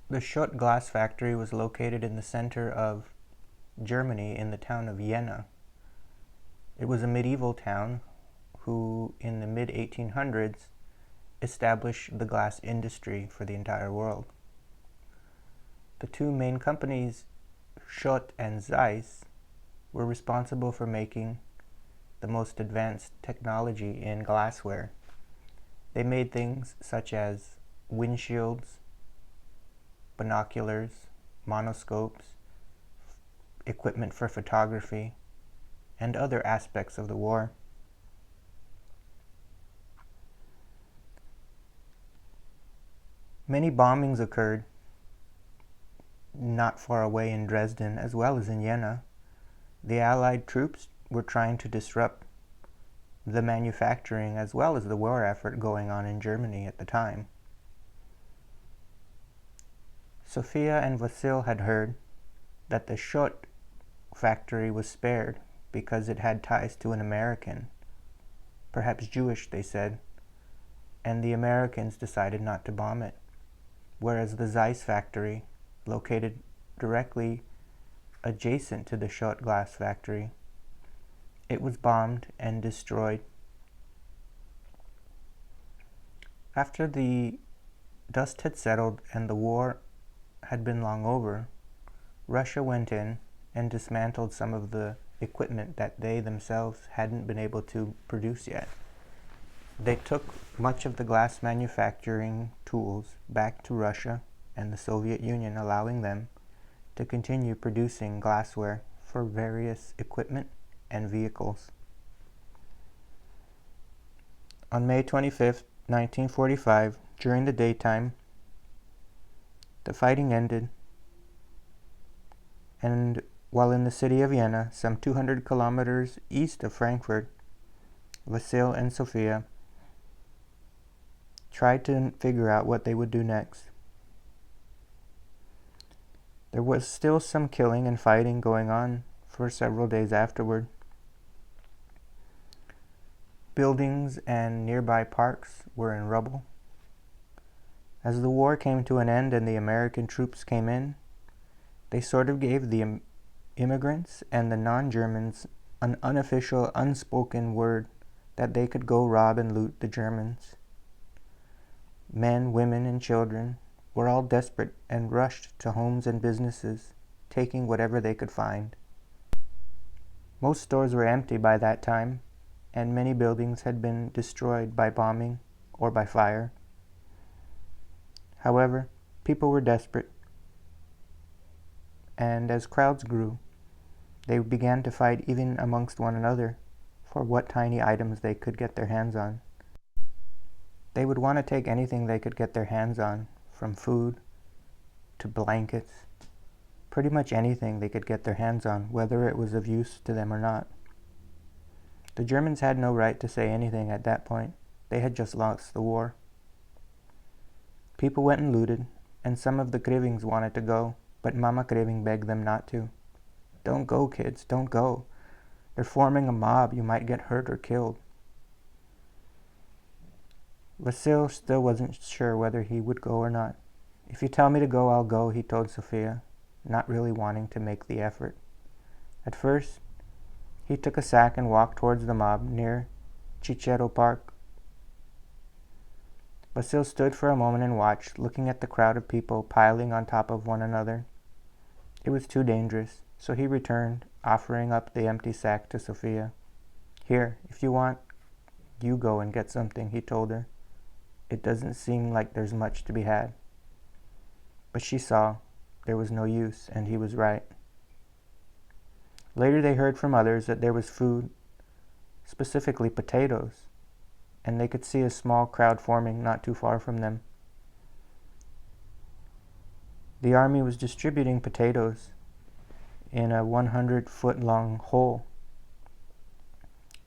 The Schott glass factory was located in the center of Germany in the town of Jena. It was a medieval town who, in the mid-1800s, established the glass industry for the entire world. The two main companies, Schott and Zeiss, were responsible for making the most advanced technology in glassware. They made things such as windshields, binoculars, monoscopes, equipment for photography, and other aspects of the war. Many bombings occurred not far away in Dresden as well as in Jena. The Allied troops were trying to disrupt the manufacturing as well as the war effort going on in Germany at the time. Sophia and Wasyl had heard that the Schott factory was spared because it had ties to an American, perhaps Jewish, they said, and the Americans decided not to bomb it, whereas the Zeiss factory, located directly adjacent to the Schott glass factory, it was bombed and destroyed. After the dust had settled and the war had been long over, Russia went in and dismantled some of the equipment that they themselves hadn't been able to produce yet. They took much of the glass manufacturing tools back to Russia and the Soviet Union, allowing them to continue producing glassware for various equipment and vehicles. On May 25, 1945, during the daytime, the fighting ended, and while in the city of Jena, some 200 kilometers east of Frankfurt, Wasyl and Sofia tried to figure out what they would do next. There was still some killing and fighting going on for several days afterward. Buildings and nearby parks were in rubble. As the war came to an end and the American troops came in, they sort of gave the immigrants and the non-Germans an unofficial, unspoken word that they could go rob and loot the Germans. Men, women, and children were all desperate and rushed to homes and businesses, taking whatever they could find. Most stores were empty by that time, and many buildings had been destroyed by bombing or by fire. However, people were desperate, and as crowds grew, they began to fight even amongst one another for what tiny items they could get their hands on. They would want to take anything they could get their hands on, from food to blankets, pretty much anything they could get their hands on, whether it was of use to them or not. The Germans had no right to say anything at that point. They had just lost the war. People went and looted, and some of the Krywyns wanted to go, but Mama Krywyn begged them not to. "Don't go, kids, don't go. They're forming a mob. You might get hurt or killed." Wasyl still wasn't sure whether he would go or not. "If you tell me to go, I'll go," he told Sophia, not really wanting to make the effort. At first, he took a sack and walked towards the mob near Chichero Park. Wasyl stood for a moment and watched, looking at the crowd of people piling on top of one another. It was too dangerous, so he returned, offering up the empty sack to Sophia. "Here, if you want, you go and get something," he told her. "It doesn't seem like there's much to be had." But she saw there was no use, and he was right. Later they heard from others that there was food, specifically potatoes, and they could see a small crowd forming not too far from them. The army was distributing potatoes in a 100-foot-long hole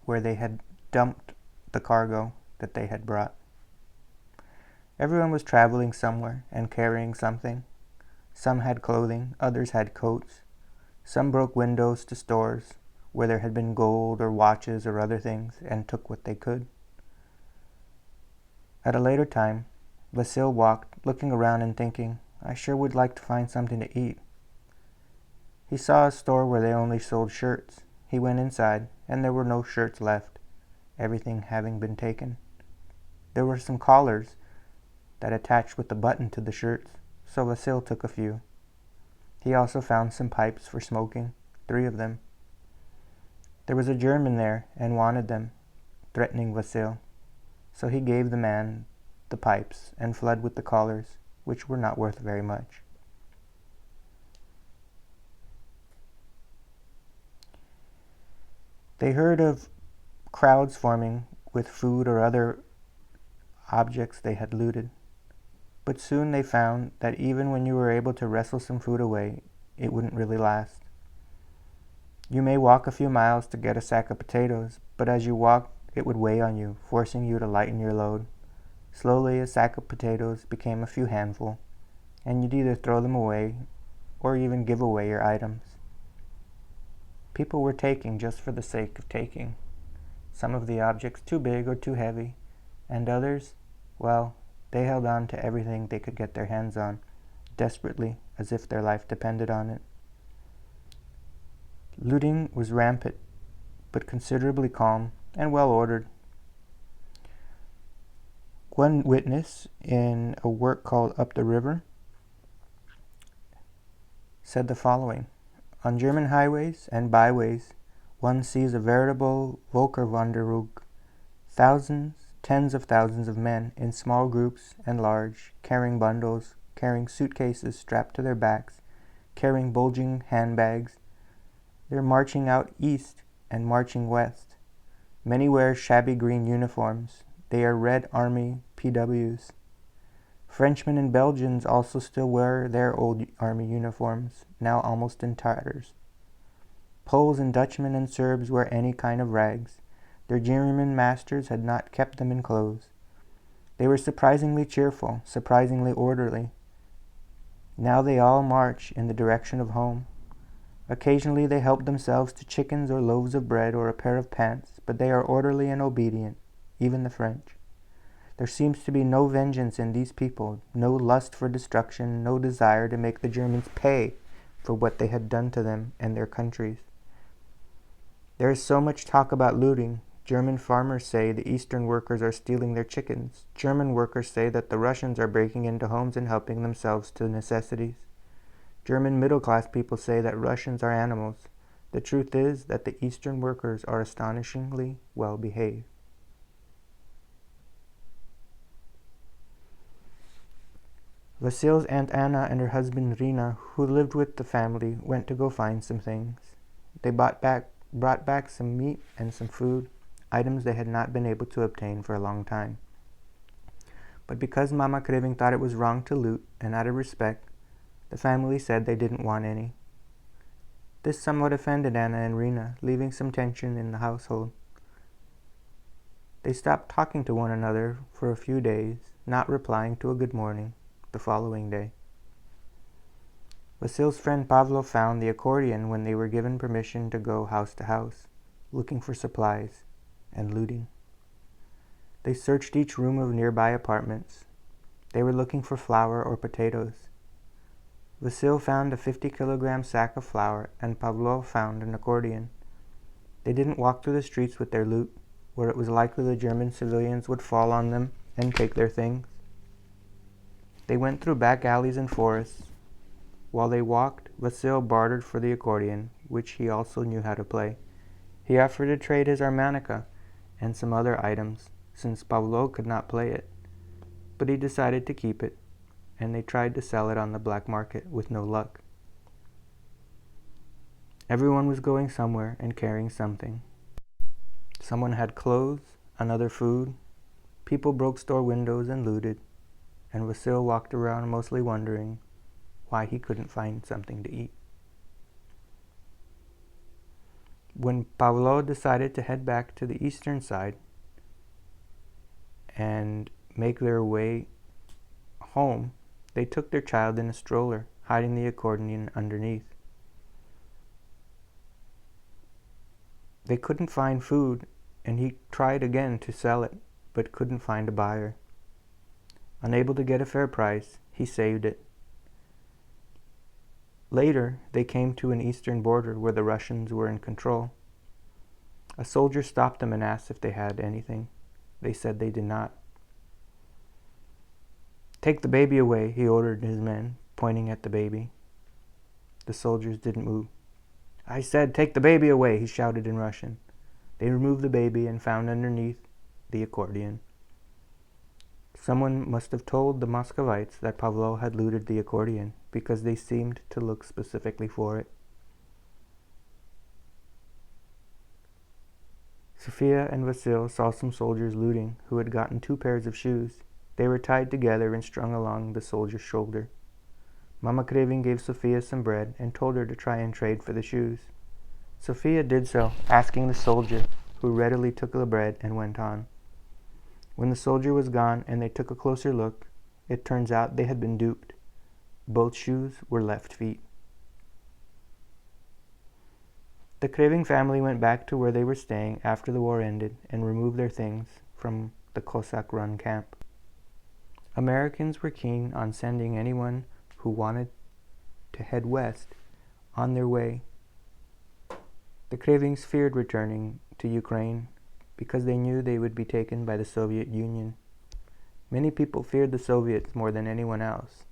where they had dumped the cargo that they had brought. Everyone was traveling somewhere and carrying something. Some had clothing, others had coats. Some broke windows to stores where there had been gold or watches or other things and took what they could. At a later time, Wasyl walked, looking around and thinking, I sure would like to find something to eat." He saw a store where they only sold shirts. He went inside, and there were no shirts left, everything having been taken. There were some collars that attached with a button to the shirts, so Wasyl took a few. He also found some pipes for smoking, 3 of them. There was a German there and wanted them, threatening Wasyl, so he gave the man the pipes and fled with the collars, which were not worth very much. They heard of crowds forming with food or other objects they had looted, but soon they found that even when you were able to wrestle some food away, it wouldn't really last. You may walk a few miles to get a sack of potatoes, but as you walk, it would weigh on you, forcing you to lighten your load. Slowly, a sack of potatoes became a few handful, and you'd either throw them away or even give away your items. People were taking just for the sake of taking, some of the objects too big or too heavy, and others, well, they held on to everything they could get their hands on, desperately, as if their life depended on it. Looting was rampant, but considerably calm and well ordered. One witness in a work called Up the River said the following: "On German highways and byways, one sees a veritable Völkerwanderung, thousands, tens of thousands of men in small groups and large, carrying bundles, carrying suitcases strapped to their backs, carrying bulging handbags. They're marching out east and marching west. Many wear shabby green uniforms. They are Red Army PWs. Frenchmen and Belgians also still wear their old army uniforms, now almost in tatters. Poles and Dutchmen and Serbs wear any kind of rags. Their German masters had not kept them in clothes. They were surprisingly cheerful, surprisingly orderly. Now they all march in the direction of home. Occasionally they help themselves to chickens or loaves of bread or a pair of pants, but they are orderly and obedient, even the French. There seems to be no vengeance in these people, no lust for destruction, no desire to make the Germans pay for what they had done to them and their countries. There is so much talk about looting. German farmers say the Eastern workers are stealing their chickens. German workers say that the Russians are breaking into homes and helping themselves to necessities. German middle-class people say that Russians are animals. The truth is that the Eastern workers are astonishingly well behaved." Wasyl's Aunt Anna and her husband Rina, who lived with the family, went to go find some things. They brought back some meat and some food, items they had not been able to obtain for a long time. But because Mama Krywyn thought it was wrong to loot, and out of respect, the family said they didn't want any. This somewhat offended Anna and Rina, leaving some tension in the household. They stopped talking to one another for a few days, not replying to a good morning the following day. Wasyl's friend Pavlo found the accordion when they were given permission to go house to house, looking for supplies and looting. They searched each room of nearby apartments. They were looking for flour or potatoes. Wasyl found a 50-kilogram sack of flour, and Pavlo found an accordion. They didn't walk through the streets with their loot, where it was likely the German civilians would fall on them and take their things. They went through back alleys and forests. While they walked, Wasyl bartered for the accordion, which he also knew how to play. He offered to trade his harmonica and some other items, since Pavlo could not play it, but he decided to keep it, and they tried to sell it on the black market with no luck. Everyone was going somewhere and carrying something. Someone had clothes, another food. People broke store windows and looted, and Wasyl walked around mostly wondering why he couldn't find something to eat. When Pavlo decided to head back to the eastern side and make their way home, they took their child in a stroller, hiding the accordion underneath. They couldn't find food, and he tried again to sell it, but couldn't find a buyer. Unable to get a fair price, he saved it. Later, they came to an eastern border where the Russians were in control. A soldier stopped them and asked if they had anything. They said they did not. "Take the baby away," he ordered his men, pointing at the baby. The soldiers didn't move. "I said, take the baby away," he shouted in Russian. They removed the baby and found underneath the accordion. Someone must have told the Muscovites that Pavlo had looted the accordion, because they seemed to look specifically for it. Sophia and Wasyl saw some soldiers looting who had gotten 2 pairs of shoes. They were tied together and strung along the soldier's shoulder. Mama Krywyn gave Sophia some bread and told her to try and trade for the shoes. Sophia did so, asking the soldier, who readily took the bread and went on. When the soldier was gone and they took a closer look, it turns out they had been duped. Both shoes were left feet. The Krywyn family went back to where they were staying after the war ended and removed their things from the Cossack-run camp. Americans were keen on sending anyone who wanted to head west on their way. The Krywyns feared returning to Ukraine because they knew they would be taken by the Soviet Union. Many people feared the Soviets more than anyone else.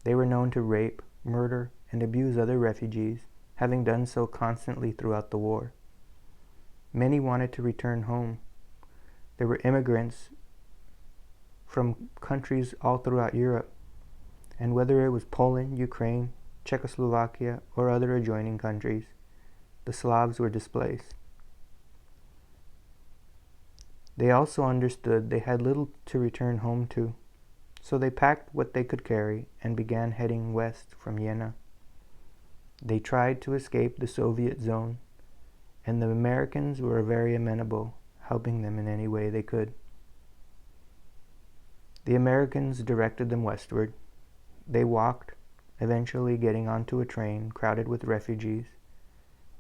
They were known to rape, murder, and abuse other refugees, having done so constantly throughout the war. Many wanted to return home. There were immigrants from countries all throughout Europe, and whether it was Poland, Ukraine, Czechoslovakia, or other adjoining countries, the Slavs were displaced. They also understood they had little to return home to, so they packed what they could carry and began heading west from Jena. They tried to escape the Soviet zone, and the Americans were very amenable, helping them in any way they could. The Americans directed them westward. They walked, eventually getting onto a train crowded with refugees,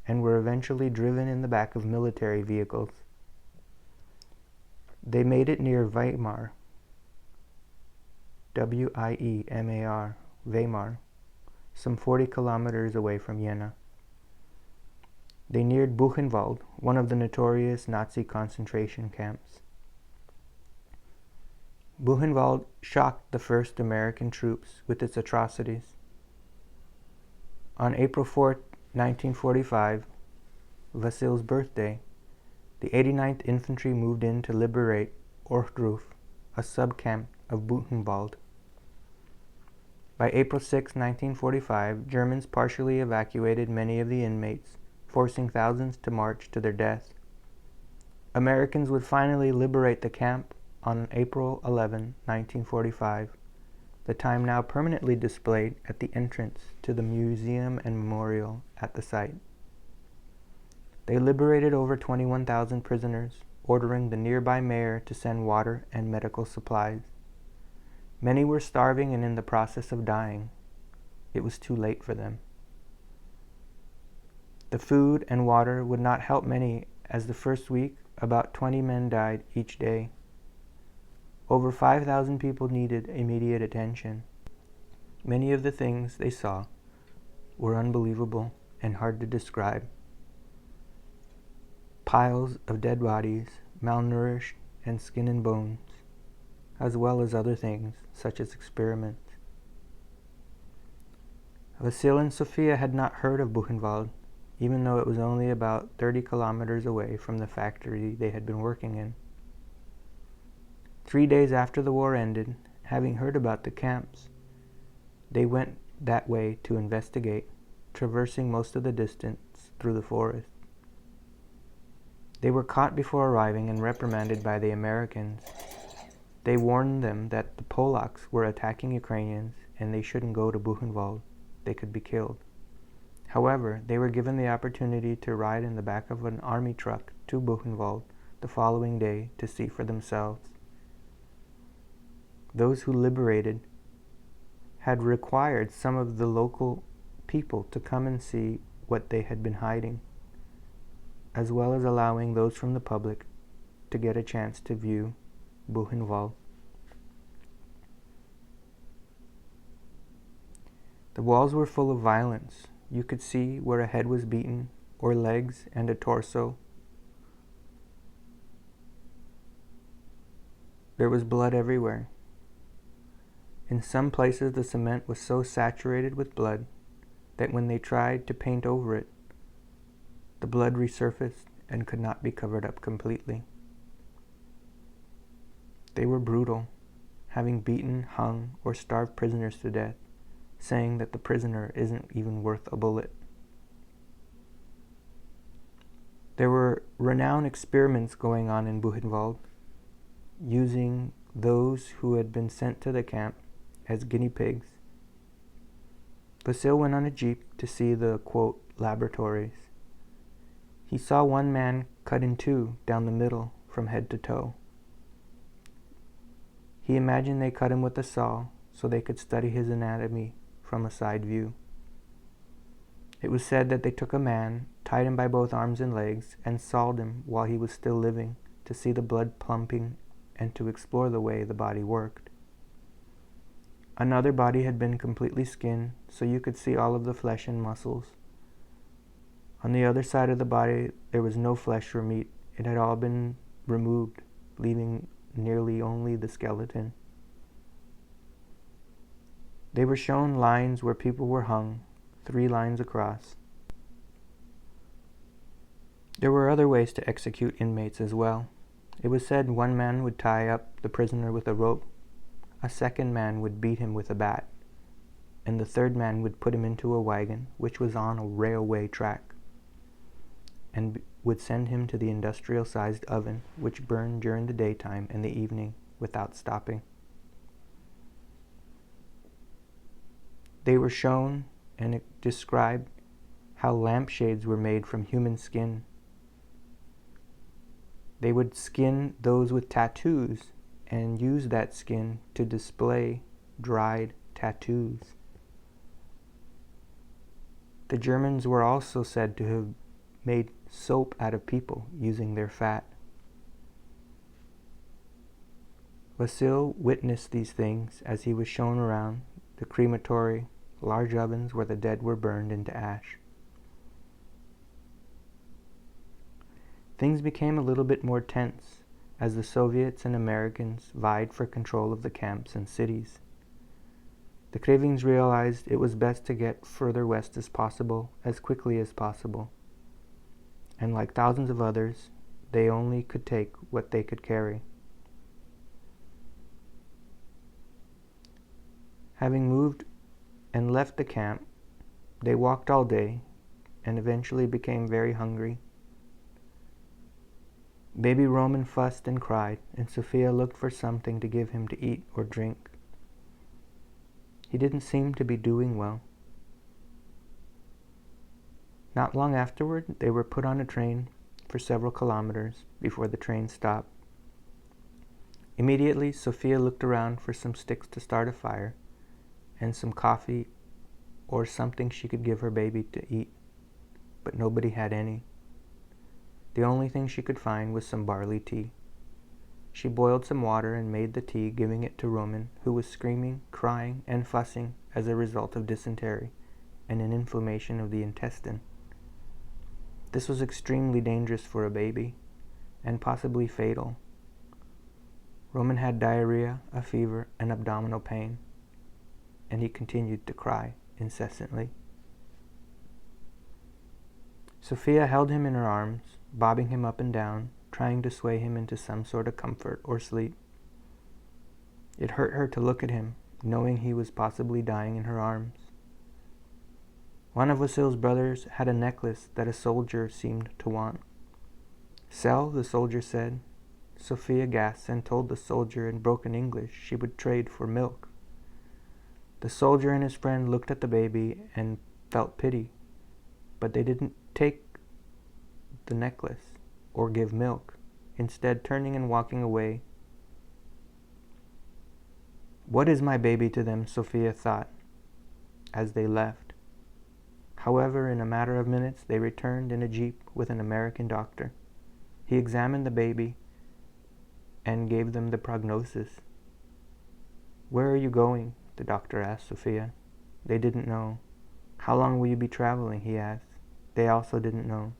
and were eventually driven in the back of military vehicles. They made it near Weimar, W-I-E-M-A-R, Weimar, some 40 kilometers away from Jena. They neared Buchenwald, one of the notorious Nazi concentration camps. Buchenwald shocked the first American troops with its atrocities. On April 4, 1945, Wasyl's birthday, the 89th Infantry moved in to liberate Ortruf, a subcamp of Buchenwald. By April 6, 1945, Germans partially evacuated many of the inmates, forcing thousands to march to their death. Americans would finally liberate the camp on April 11, 1945, the time now permanently displayed at the entrance to the museum and memorial at the site. They liberated over 21,000 prisoners, ordering the nearby mayor to send water and medical supplies. Many were starving and in the process of dying. It was too late for them. The food and water would not help many, as the first week, about 20 men died each day. Over 5,000 people needed immediate attention. Many of the things they saw were unbelievable and hard to describe. Piles of dead bodies, malnourished and skin and bones, as well as other things, such as experiments. Wasyl and Sophia had not heard of Buchenwald, even though it was only about 30 kilometers away from the factory they had been working in. 3 days after the war ended, having heard about the camps, they went that way to investigate, traversing most of the distance through the forest. They were caught before arriving and reprimanded by the Americans. They warned them that the Polacks were attacking Ukrainians and they shouldn't go to Buchenwald. They could be killed. However, they were given the opportunity to ride in the back of an army truck to Buchenwald the following day to see for themselves. Those who liberated had required some of the local people to come and see what they had been hiding, as well as allowing those from the public to get a chance to view Buchenwald. The walls were full of violence. You could see where a head was beaten, or legs and a torso. There was blood everywhere. In some places the cement was so saturated with blood that when they tried to paint over it, the blood resurfaced and could not be covered up completely. They were brutal, having beaten, hung, or starved prisoners to death, saying that the prisoner isn't even worth a bullet. There were renowned experiments going on in Buchenwald, using those who had been sent to the camp as guinea pigs. Wasyl went on a jeep to see the, quote, laboratories. He saw one man cut in two down the middle from head to toe. He imagined they cut him with a saw so they could study his anatomy from a side view. It was said that they took a man, tied him by both arms and legs, and sawed him while he was still living to see the blood pumping and to explore the way the body worked. Another body had been completely skinned, so you could see all of the flesh and muscles. On the other side of the body, there was no flesh or meat. It had all been removed, leaving nearly only the skeleton. They were shown lines where people were hung, 3 lines across. There were other ways to execute inmates as well. It was said one man would tie up the prisoner with a rope, a second man would beat him with a bat, and the third man would put him into a wagon which was on a railway track, and would send him to the industrial-sized oven which burned during the daytime and the evening without stopping. They were shown and it described how lampshades were made from human skin. They would skin those with tattoos and use that skin to display dried tattoos. The Germans were also said to have made soap out of people using their fat. Wasyl witnessed these things as he was shown around the crematory, large ovens where the dead were burned into ash. Things became a little bit more tense as the Soviets and Americans vied for control of the camps and cities. The Krywyns realized it was best to get further west as possible, as quickly as possible. And like thousands of others, they only could take what they could carry. Having moved and left the camp, they walked all day and eventually became very hungry. Baby Roman fussed and cried, and Sophia looked for something to give him to eat or drink. He didn't seem to be doing well. Not long afterward, they were put on a train for several kilometers before the train stopped. Immediately, Sophia looked around for some sticks to start a fire and some coffee or something she could give her baby to eat, but nobody had any. The only thing she could find was some barley tea. She boiled some water and made the tea, giving it to Roman, who was screaming, crying, and fussing as a result of dysentery and an inflammation of the intestine. This was extremely dangerous for a baby, and possibly fatal. Roman had diarrhea, a fever, and abdominal pain, and he continued to cry incessantly. Sophia held him in her arms, bobbing him up and down, trying to sway him into some sort of comfort or sleep. It hurt her to look at him, knowing he was possibly dying in her arms. One of Wasyl's brothers had a necklace that a soldier seemed to want. "Sell," the soldier said. Sophia gasped and told the soldier in broken English she would trade for milk. The soldier and his friend looked at the baby and felt pity, but they didn't take the necklace or give milk, instead turning and walking away. "What is my baby to them?" Sophia thought as they left. However, in a matter of minutes, they returned in a jeep with an American doctor. He examined the baby and gave them the prognosis. "Where are you going?" the doctor asked Sophia. They didn't know. How long will you be traveling? He asked. They also didn't know.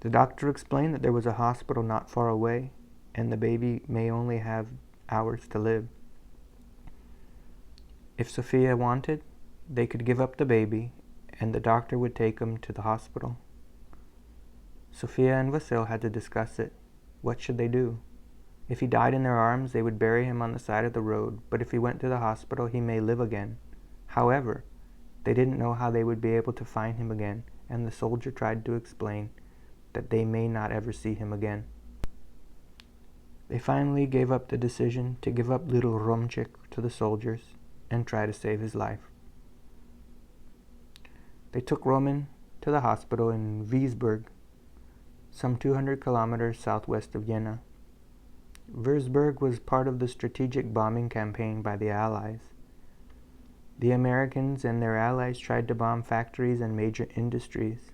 The doctor explained that there was a hospital not far away, and the baby may only have hours to live. If Sophia wanted, they could give up the baby, and the doctor would take him to the hospital. Sophia and Wasyl had to discuss it. What should they do? If he died in their arms, they would bury him on the side of the road, but if he went to the hospital, he may live again. However, they didn't know how they would be able to find him again, and the soldier tried to explain that they may not ever see him again. They finally gave up the decision to give up little Romchik to the soldiers and try to save his life. They took Roman to the hospital in Wuzburg, some 200 kilometers southwest of Jena. Wuzburg was part of the strategic bombing campaign by the Allies. The Americans and their allies tried to bomb factories and major industries.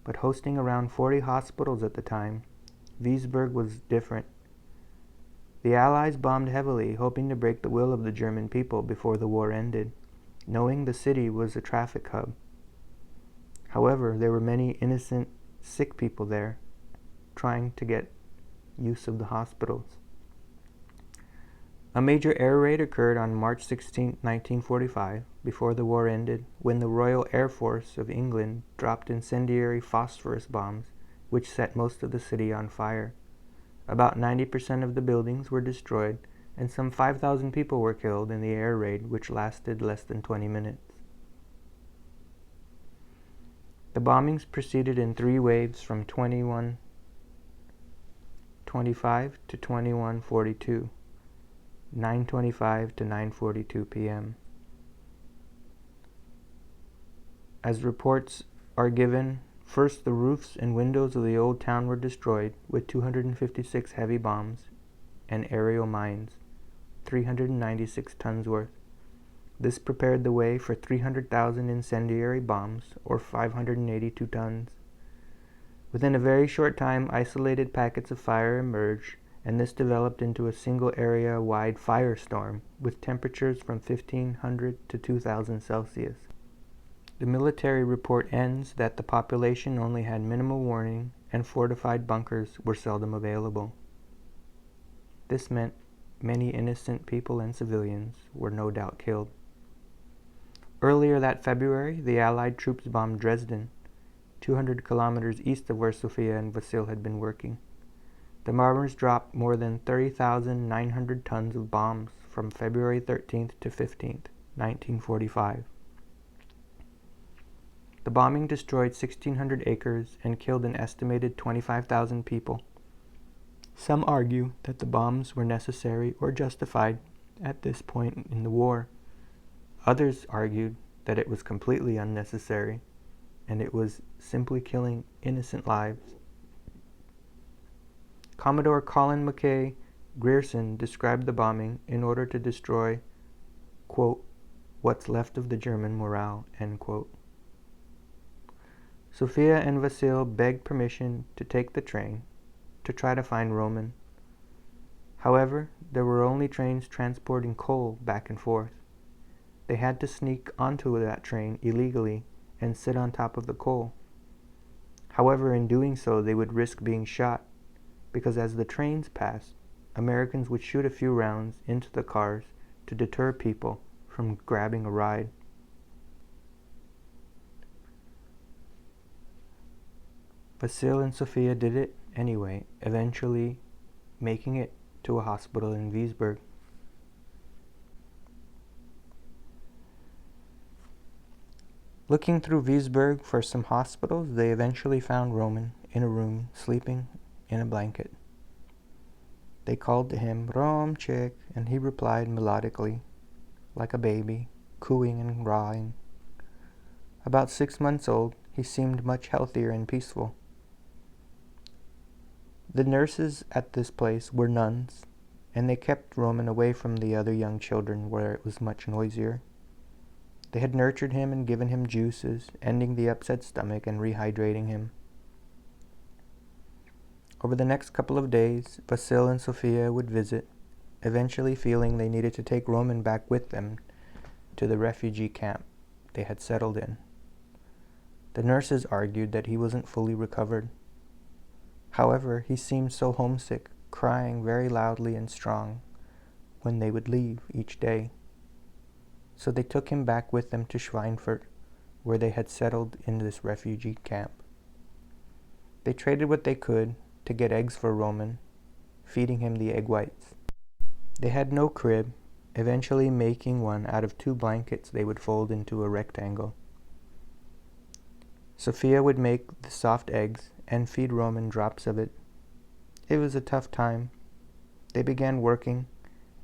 But hosting around 40 hospitals at the time, Wuzburg was different. The Allies bombed heavily, hoping to break the will of the German people before the war ended, knowing the city was a traffic hub. However, there were many innocent, sick people there, trying to get use of the hospitals. A major air raid occurred on March 16, 1945, before the war ended, when the Royal Air Force of England dropped incendiary phosphorous bombs, which set most of the city on fire. About 90% of the buildings were destroyed, and some 5,000 people were killed in the air raid, which lasted less than 20 minutes. The bombings proceeded in 3 waves from 21:25 to 21:42. 9:25 to 9:42 p.m. As reports are given, first the roofs and windows of the old town were destroyed with 256 heavy bombs and aerial mines, 396 tons worth. This prepared the way for 300,000 incendiary bombs, or 582 tons. Within a very short time, isolated packets of fire emerged, and this developed into a single area-wide firestorm with temperatures from 1500 to 2000 Celsius. The military report ends that the population only had minimal warning and fortified bunkers were seldom available. This meant many innocent people and civilians were no doubt killed. Earlier that February, the Allied troops bombed Dresden, 200 kilometers east of where Sophia and Wasyl had been working. The bombers dropped more than 30,900 tons of bombs from February 13th to 15th, 1945. The bombing destroyed 1,600 acres and killed an estimated 25,000 people. Some argue that the bombs were necessary or justified at this point in the war. Others argued that it was completely unnecessary and it was simply killing innocent lives. Commodore Colin Mackay Grierson described the bombing in order to destroy, quote, what's left of the German morale, end quote. Sophia and Wasyl begged permission to take the train to try to find Roman. However, there were only trains transporting coal back and forth. They had to sneak onto that train illegally and sit on top of the coal. However, in doing so, they would risk being shot, because as the trains passed, Americans would shoot a few rounds into the cars to deter people from grabbing a ride. Wasyl and Sophia did it anyway, eventually making it to a hospital in Wuzburg. Looking through Wuzburg for some hospitals, they eventually found Roman in a room, sleeping in a blanket. They called to him, "Romchik," and he replied melodically, like a baby, cooing and crying. About 6 months old, he seemed much healthier and peaceful. The nurses at this place were nuns, and they kept Roman away from the other young children where it was much noisier. They had nurtured him and given him juices, ending the upset stomach and rehydrating him. Over the next couple of days, Wasyl and Sophia would visit, eventually feeling they needed to take Roman back with them to the refugee camp they had settled in. The nurses argued that he wasn't fully recovered. However, he seemed so homesick, crying very loudly and strong when they would leave each day. So they took him back with them to Schweinfurt, where they had settled in this refugee camp. They traded what they could to get eggs for Roman, feeding him the egg whites. They had no crib, eventually making one out of 2 blankets they would fold into a rectangle. Sophia would make the soft eggs and feed Roman drops of it. It was a tough time. They began working,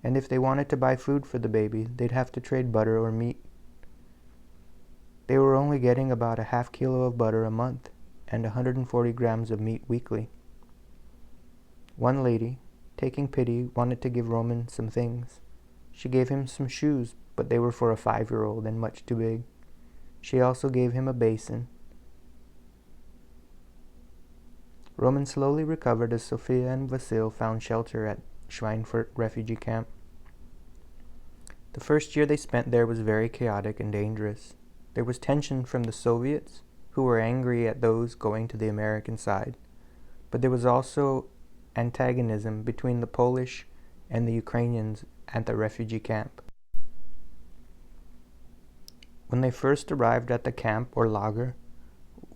and if they wanted to buy food for the baby, they'd have to trade butter or meat. They were only getting about a half kilo of butter a month and 140 grams of meat weekly. One lady, taking pity, wanted to give Roman some things. She gave him some shoes, but they were for a 5-year-old and much too big. She also gave him a basin. Roman slowly recovered as Sophia and Wasyl found shelter at Schweinfurt refugee camp. The first year they spent there was very chaotic and dangerous. There was tension from the Soviets, who were angry at those going to the American side, but there was also antagonism between the Polish and the Ukrainians at the refugee camp. When they first arrived at the camp or lager,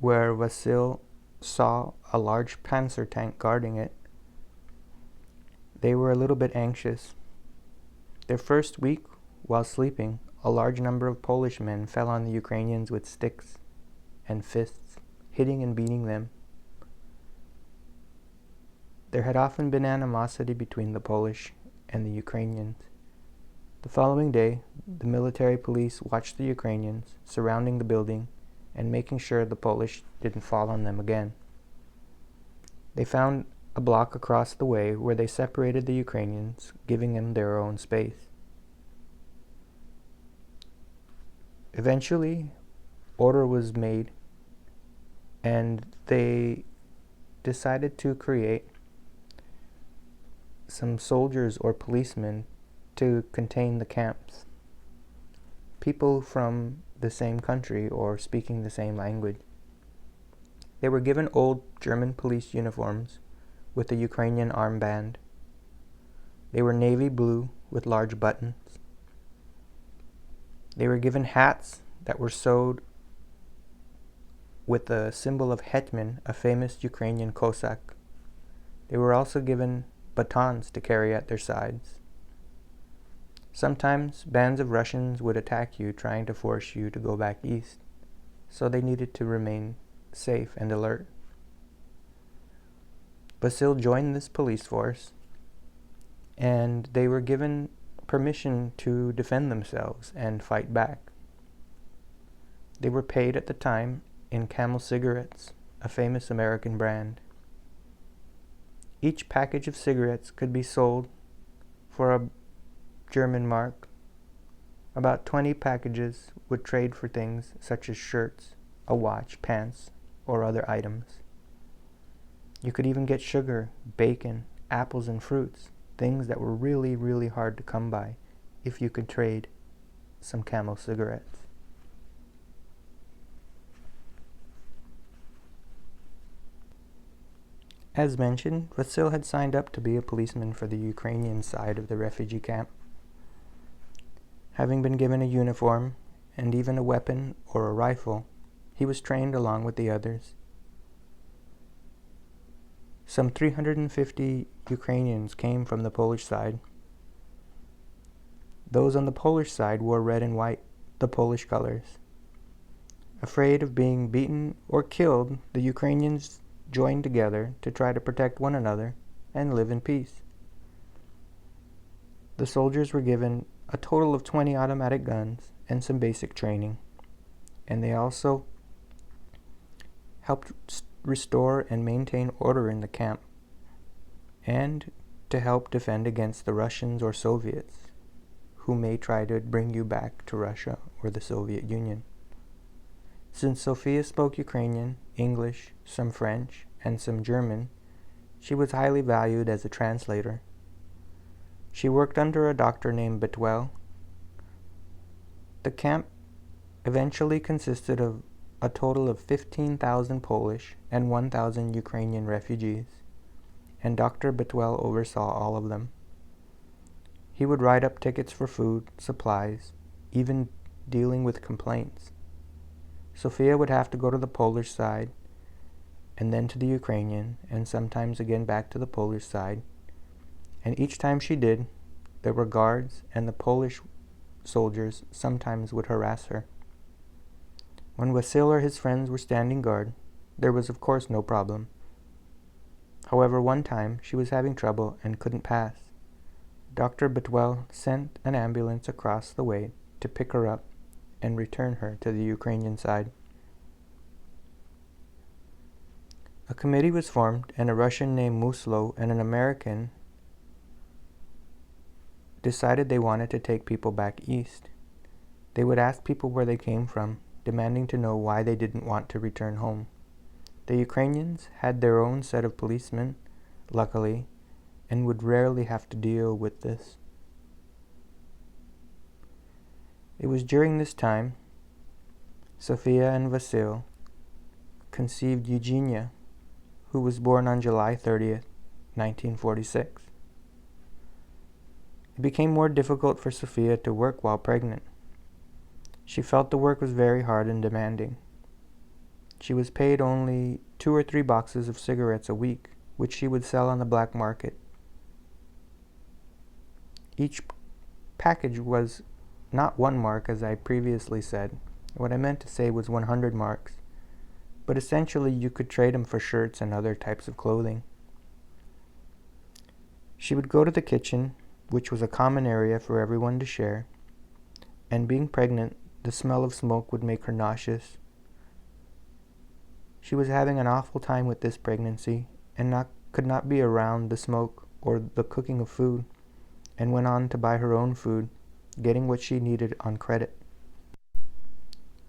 where Wasyl saw a large panzer tank guarding it, they were a little bit anxious. Their first week, while sleeping, a large number of Polish men fell on the Ukrainians with sticks and fists, hitting and beating them. There had often been animosity between the Polish and the Ukrainians. The following day, the military police watched the Ukrainians surrounding the building and making sure the Polish didn't fall on them again. They found a block across the way where they separated the Ukrainians, giving them their own space. Eventually, order was made, and they decided to create some soldiers or policemen to contain the camps. People from the same country or speaking the same language. They were given old German police uniforms with a Ukrainian armband. They were navy blue with large buttons. They were given hats that were sewed with the symbol of Hetman, a famous Ukrainian Cossack. They were also given batons to carry at their sides. Sometimes bands of Russians would attack you, trying to force you to go back east, so they needed to remain safe and alert. Wasyl joined this police force, and they were given permission to defend themselves and fight back. They were paid at the time in Camel cigarettes, a famous American brand. Each package of cigarettes could be sold for a German mark. About 20 packages would trade for things such as shirts, a watch, pants, or other items. You could even get sugar, bacon, apples, and fruits, things that were really, really hard to come by if you could trade some Camel cigarettes. As mentioned, Wasyl had signed up to be a policeman for the Ukrainian side of the refugee camp. Having been given a uniform and even a weapon or a rifle, he was trained along with the others. Some 350 Ukrainians came from the Polish side. Those on the Polish side wore red and white, the Polish colors. Afraid of being beaten or killed, the Ukrainians joined together to try to protect one another and live in peace. The soldiers were given a total of 20 automatic guns and some basic training, and they also helped restore and maintain order in the camp, and to help defend against the Russians or Soviets who may try to bring you back to Russia or the Soviet Union. Since Sophia spoke Ukrainian, English, some French, and some German, she was highly valued as a translator. She worked under a doctor named Betwell. The camp eventually consisted of a total of 15,000 Polish and 1,000 Ukrainian refugees, and Dr. Bitwell oversaw all of them. He would write up tickets for food, supplies, even dealing with complaints. Sophia would have to go to the Polish side, and then to the Ukrainian, and sometimes again back to the Polish side. And each time she did, there were guards, and the Polish soldiers sometimes would harass her. When Wasyl or his friends were standing guard, there was of course no problem. However, one time she was having trouble and couldn't pass. Dr. Bitwell sent an ambulance across the way to pick her up and return her to the Ukrainian side. A committee was formed, and a Russian named Muslo and an American decided they wanted to take people back east. They would ask people where they came from, demanding to know why they didn't want to return home. The Ukrainians had their own set of policemen, luckily, and would rarely have to deal with this. It was during this time Sophia and Wasyl conceived Eugenia, who was born on July 30th, 1946. It became more difficult for Sophia to work while pregnant. She felt the work was very hard and demanding. She was paid only 2 or 3 boxes of cigarettes a week, which she would sell on the black market. Each package was not 1 mark, as I previously said. What I meant to say was 100 marks. But essentially you could trade them for shirts and other types of clothing. She would go to the kitchen, which was a common area for everyone to share, and being pregnant, the smell of smoke would make her nauseous. She was having an awful time with this pregnancy, and could not be around the smoke or the cooking of food, and went on to buy her own food, getting what she needed on credit.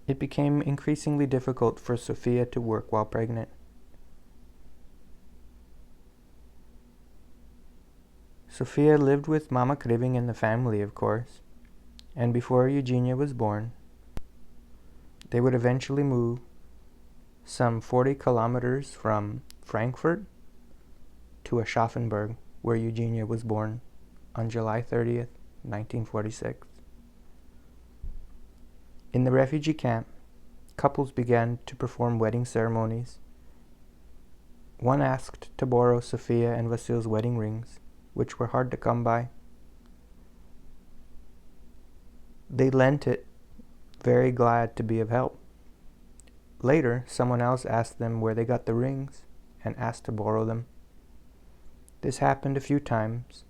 It became increasingly difficult for Sophia to work while pregnant. Sophia lived with Mama Krywyn and the family, of course, and before Eugenia was born, they would eventually move some 40 kilometers from Frankfurt to Aschaffenburg, where Eugenia was born on July 30th, 1946. In the refugee camp, couples began to perform wedding ceremonies. One asked to borrow Sophia and Wasyl's wedding rings, which were hard to come by. They lent it, very glad to be of help. Later, someone else asked them where they got the rings and asked to borrow them. This happened a few times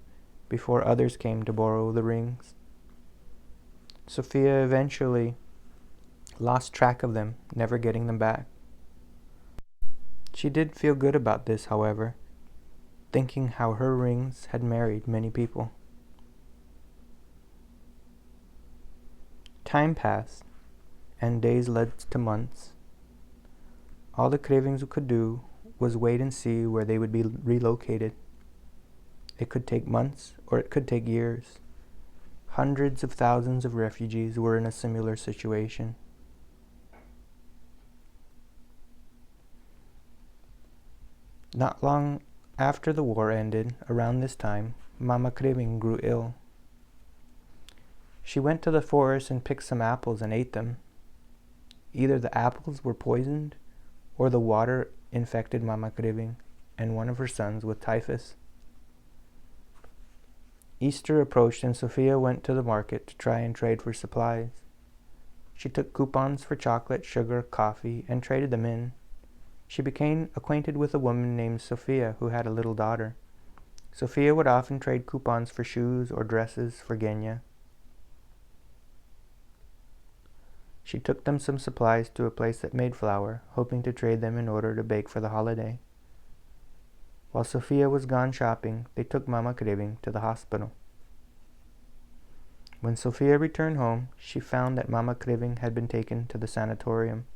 before others came to borrow the rings. Sophia eventually lost track of them, never getting them back. She did feel good about this, however, thinking how her rings had married many people. Time passed, and days led to months. All the Krywyns could do was wait and see where they would be relocated. It could take months, or it could take years. Hundreds of thousands of refugees were in a similar situation. Not long after the war ended, around this time, Mama Krywyn grew ill. She went to the forest and picked some apples and ate them. Either the apples were poisoned, or the water infected Mama Krywyn and one of her sons with typhus. Easter approached, and Sophia went to the market to try and trade for supplies. She took coupons for chocolate, sugar, coffee, and traded them in. She became acquainted with a woman named Sophia who had a little daughter. Sophia would often trade coupons for shoes or dresses for Jena. She took them some supplies to a place that made flour, hoping to trade them in order to bake for the holiday. While Sophia was gone shopping, they took Mama Krywyn to the hospital. When Sophia returned home, she found that Mama Krywyn had been taken to the sanatorium.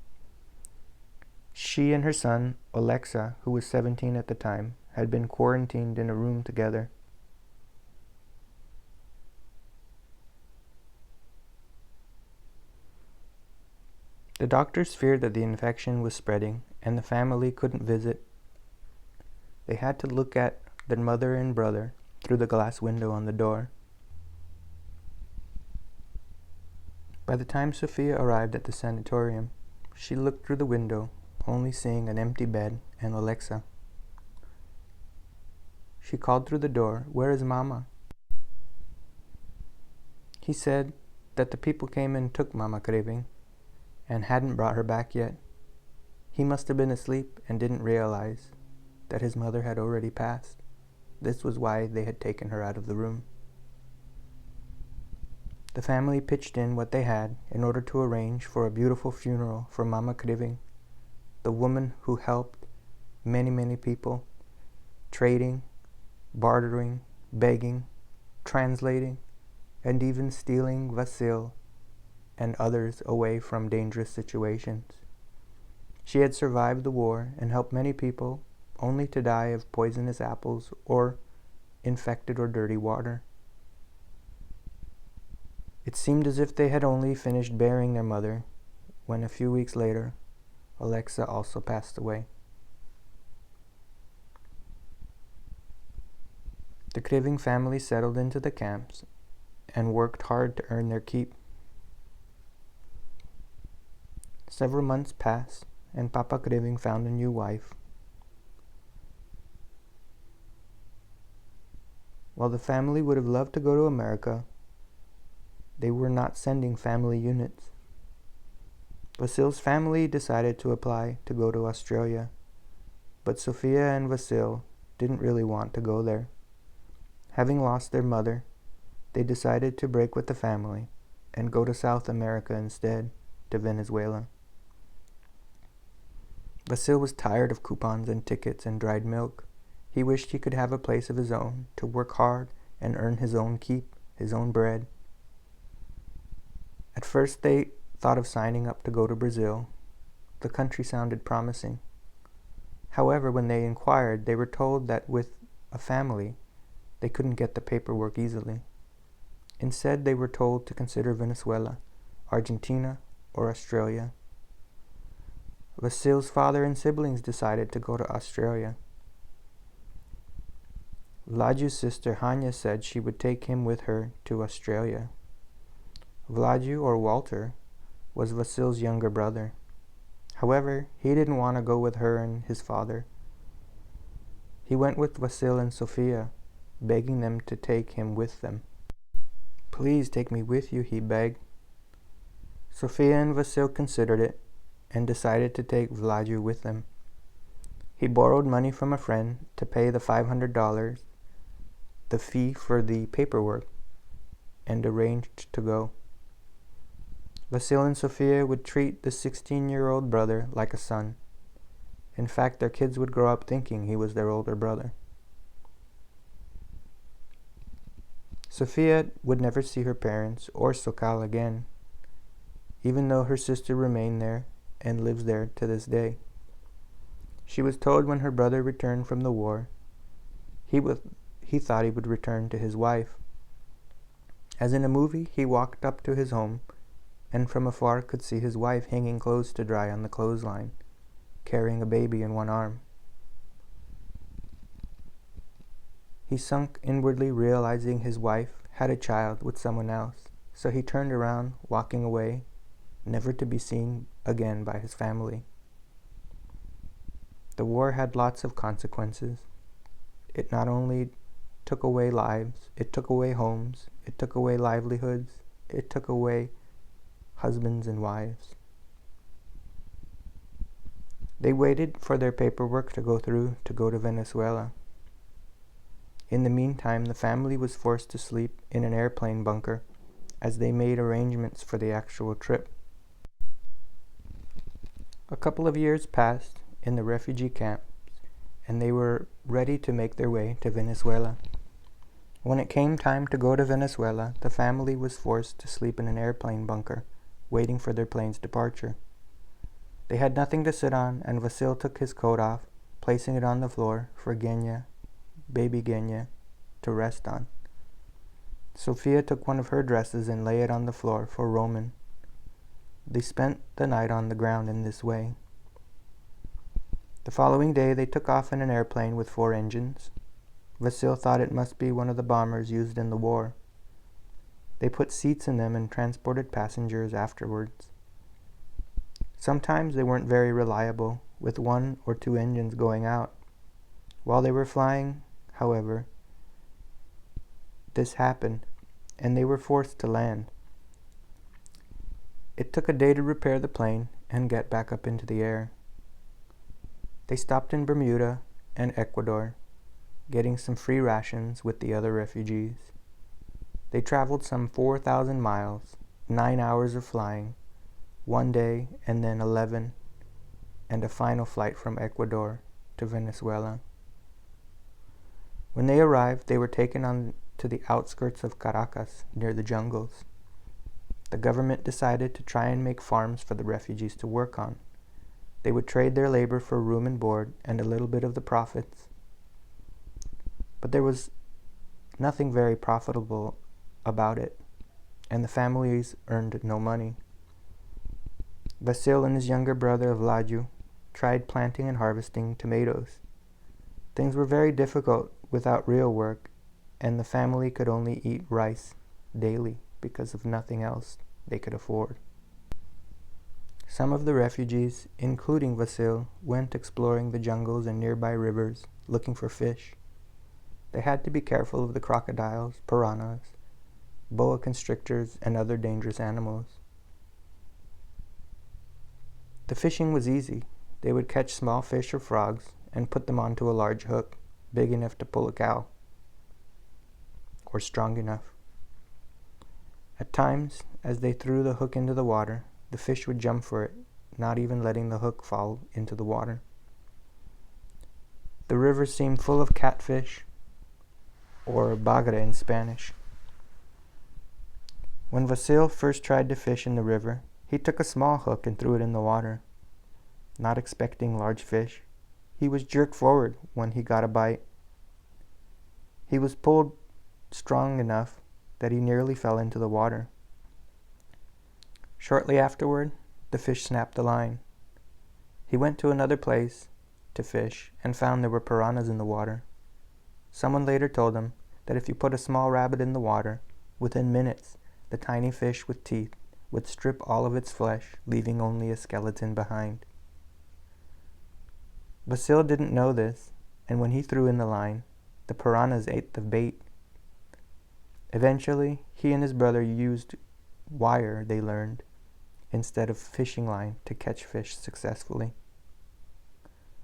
She and her son, Olexa, who was 17 at the time, had been quarantined in a room together. The doctors feared that the infection was spreading and the family couldn't visit. They had to look at their mother and brother through the glass window on the door. By the time Sophia arrived at the sanatorium, she looked through the window, only seeing an empty bed and Alexa. She called through the door, "Where is Mama?" He said that the people came and took Mama Krywyn and hadn't brought her back yet. He must have been asleep and didn't realize that his mother had already passed. This was why they had taken her out of the room. The family pitched in what they had in order to arrange for a beautiful funeral for Mama Krywyn, the woman who helped many people, trading, bartering, begging, translating, and even stealing Wasyl and others away from dangerous situations. She had survived the war and helped many people, only to die of poisonous apples or infected or dirty water. It seemed as if they had only finished burying their mother when a few weeks later, Alexa also passed away. The Krywyn family settled into the camps and worked hard to earn their keep. Several months passed, and Papa Krywyn found a new wife. While the family would have loved to go to America, they were not sending family units. Wasyl's family decided to apply to go to Australia, but Sophia and Wasyl didn't really want to go there. Having lost their mother, they decided to break with the family and go to South America instead, to Venezuela. Wasyl was tired of coupons and tickets and dried milk. He wished he could have a place of his own, to work hard and earn his own keep, his own bread. At first they thought of signing up to go to Brazil. The country sounded promising. However, when they inquired, they were told that with a family, they couldn't get the paperwork easily. Instead, they were told to consider Venezuela, Argentina, or Australia. Wasyl's father and siblings decided to go to Australia. Vlaju's sister Hanya said she would take him with her to Australia. Vlaju, or Walter, was Wasyl's younger brother. However, he didn't want to go with her and his father. He went with Wasyl and Sophia, begging them to take him with them. "Please take me with you," he begged. Sophia and Wasyl considered it and decided to take Vlaju with them. He borrowed money from a friend to pay the $500, the fee for the paperwork, and arranged to go. Wasyl and Sophia would treat the 16-year-old brother like a son. In fact, their kids would grow up thinking he was their older brother. Sophia would never see her parents or Sokal again, even though her sister remained there and lives there to this day. She was told when her brother returned from the war, he thought he would return to his wife. As in a movie, he walked up to his home and from afar could see his wife hanging clothes to dry on the clothesline, carrying a baby in one arm. He sunk inwardly, realizing his wife had a child with someone else, so he turned around, walking away, never to be seen again by his family. The war had lots of consequences. It not only took away lives, it took away homes, it took away livelihoods, it took away husbands and wives. They waited for their paperwork to go through to go to Venezuela. In the meantime, the family was forced to sleep in an airplane bunker as they made arrangements for the actual trip. A couple of years passed in the refugee camps, and they were ready to make their way to Venezuela. When it came time to go to Venezuela, the family was forced to sleep in an airplane bunker, waiting for their plane's departure. They had nothing to sit on, and Wasyl took his coat off, placing it on the floor for baby Jena, to rest on. Sophia took one of her dresses and lay it on the floor for Roman. They spent the night on the ground in this way. The following day they took off in an airplane with 4 engines. Wasyl thought it must be one of the bombers used in the war. They put seats in them and transported passengers afterwards. Sometimes they weren't very reliable, with 1 or 2 engines going out. While they were flying, however, this happened, and they were forced to land. It took a day to repair the plane and get back up into the air. They stopped in Bermuda and Ecuador, getting some free rations with the other refugees. They traveled some 4,000 miles, 9 hours of flying, 1 day and then 11, and a final flight from Ecuador to Venezuela. When they arrived, they were taken on to the outskirts of Caracas, near the jungles. The government decided to try and make farms for the refugees to work on. They would trade their labor for room and board and a little bit of the profits. But there was nothing very profitable about it, and the families earned no money. Wasyl and his younger brother Vladu tried planting and harvesting tomatoes. Things were very difficult without real work, and the family could only eat rice daily because of nothing else they could afford. Some of the refugees, including Wasyl, went exploring the jungles and nearby rivers looking for fish. They had to be careful of the crocodiles, piranhas, boa constrictors, and other dangerous animals. The fishing was easy. They would catch small fish or frogs and put them onto a large hook, big enough to pull a cow, or strong enough. At times, as they threw the hook into the water, the fish would jump for it, not even letting the hook fall into the water. The river seemed full of catfish, or bagre in Spanish. When Wasyl first tried to fish in the river, he took a small hook and threw it in the water. Not expecting large fish, he was jerked forward when he got a bite. He was pulled strong enough that he nearly fell into the water. Shortly afterward, the fish snapped the line. He went to another place to fish and found there were piranhas in the water. Someone later told him that if you put a small rabbit in the water, within minutes, the tiny fish with teeth would strip all of its flesh, leaving only a skeleton behind. Wasyl didn't know this, and when he threw in the line, the piranhas ate the bait. Eventually, he and his brother used wire they learned instead of fishing line to catch fish successfully.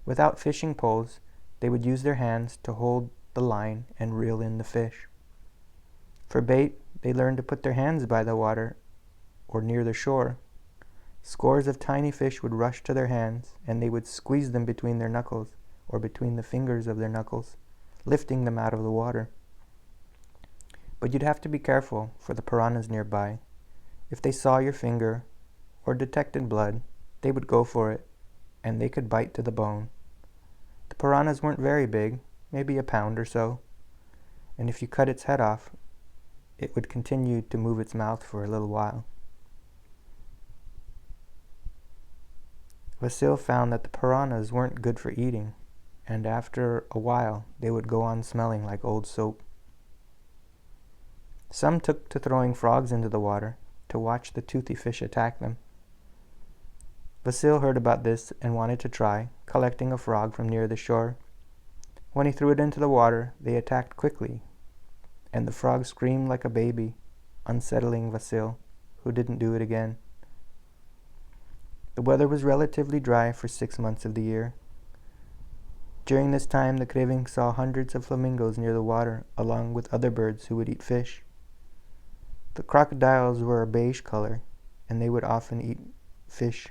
Without fishing poles, they would use their hands to hold the line and reel in the fish. For bait, they learned to put their hands by the water or near the shore. Scores of tiny fish would rush to their hands, and they would squeeze them between their knuckles or between the fingers of their knuckles, lifting them out of the water. But you'd have to be careful for the piranhas nearby. If they saw your finger or detected blood, they would go for it, and they could bite to the bone. The piranhas weren't very big, maybe a pound or so, and if you cut its head off, it would continue to move its mouth for a little while. Wasyl found that the piranhas weren't good for eating, and after a while they would go on smelling like old soap. Some took to throwing frogs into the water to watch the toothy fish attack them. Wasyl heard about this and wanted to try, collecting a frog from near the shore. When he threw it into the water, they attacked quickly, and the frog screamed like a baby, unsettling Wasyl, who didn't do it again. The weather was relatively dry for 6 months of the year. During this time, the Krywyns saw hundreds of flamingos near the water, along with other birds who would eat fish. The crocodiles were a beige color, and they would often eat fish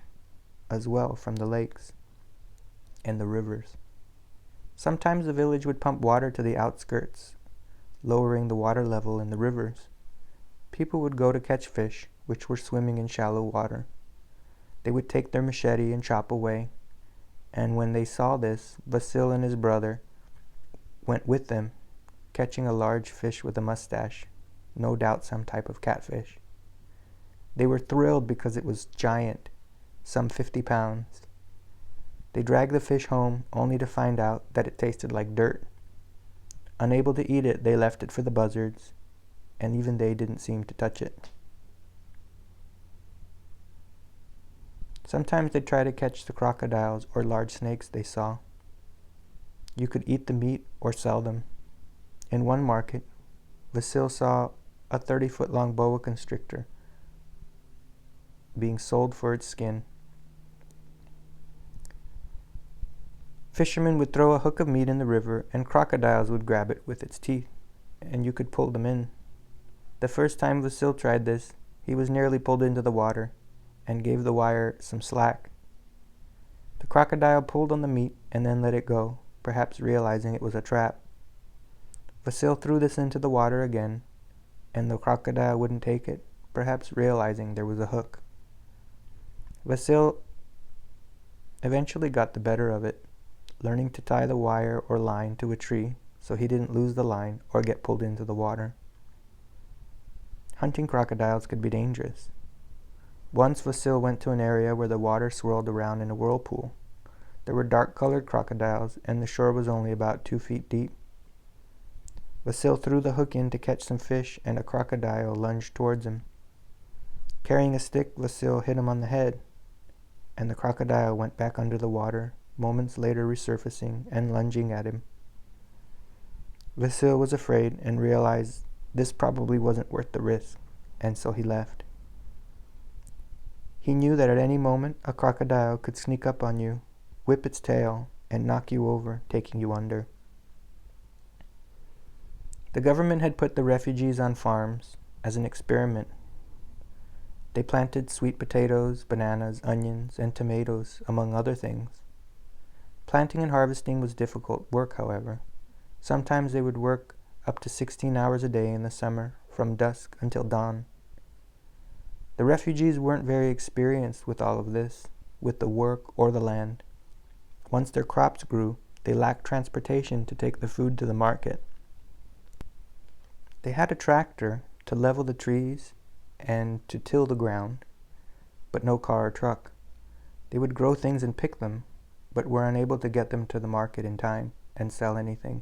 as well from the lakes and the rivers. Sometimes the village would pump water to the outskirts, lowering the water level in the rivers. People would go to catch fish, which were swimming in shallow water. They would take their machete and chop away, and when they saw this, Wasyl and his brother went with them, catching a large fish with a mustache, no doubt some type of catfish. They were thrilled because it was giant, some 50 pounds. They dragged the fish home only to find out that it tasted like dirt. Unable to eat it, they left it for the buzzards, and even they didn't seem to touch it. Sometimes they'd try to catch the crocodiles or large snakes they saw. You could eat the meat or sell them. In one market, Wasyl saw a 30-foot-long boa constrictor being sold for its skin. Fishermen would throw a hook of meat in the river, and crocodiles would grab it with its teeth, and you could pull them in. The first time Wasyl tried this, he was nearly pulled into the water, and gave the wire some slack. The crocodile pulled on the meat and then let it go, perhaps realizing it was a trap. Wasyl threw this into the water again, and the crocodile wouldn't take it, perhaps realizing there was a hook. Wasyl eventually got the better of it, learning to tie the wire or line to a tree so he didn't lose the line or get pulled into the water. Hunting crocodiles could be dangerous. Once Wasyl went to an area where the water swirled around in a whirlpool. There were dark-colored crocodiles, and the shore was only about 2 feet deep. Wasyl threw the hook in to catch some fish, and a crocodile lunged towards him. Carrying a stick, Wasyl hit him on the head, and the crocodile went back under the water, moments later resurfacing and lunging at him. Wasyl was afraid and realized this probably wasn't worth the risk, and so he left. He knew that at any moment a crocodile could sneak up on you, whip its tail, and knock you over, taking you under. The government had put the refugees on farms as an experiment. They planted sweet potatoes, bananas, onions, and tomatoes, among other things. Planting and harvesting was difficult work, however. Sometimes they would work up to 16 hours a day in the summer, from dusk until dawn. The refugees weren't very experienced with all of this, with the work or the land. Once their crops grew, they lacked transportation to take the food to the market. They had a tractor to level the trees and to till the ground, but no car or truck. They would grow things and pick them, but were unable to get them to the market in time and sell anything.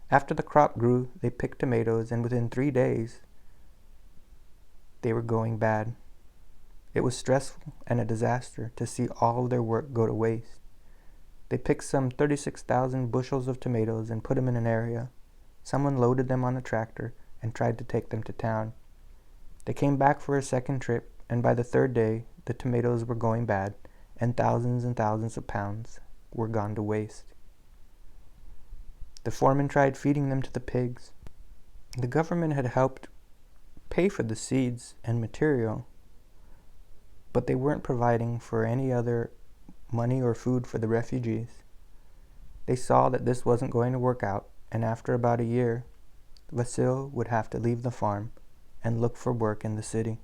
After the crop grew, they picked tomatoes, and within 3 days, they were going bad. It was stressful and a disaster to see all of their work go to waste. They picked some 36,000 bushels of tomatoes and put them in an area. Someone loaded them on a tractor and tried to take them to town. They came back for a second trip, and by the 3rd day, the tomatoes were going bad, and thousands of pounds were gone to waste. The foreman tried feeding them to the pigs. The government had helped pay for the seeds and material, but they weren't providing for any other money or food for the refugees. They saw that this wasn't going to work out, and after about a year, Wasyl would have to leave the farm and look for work in the city.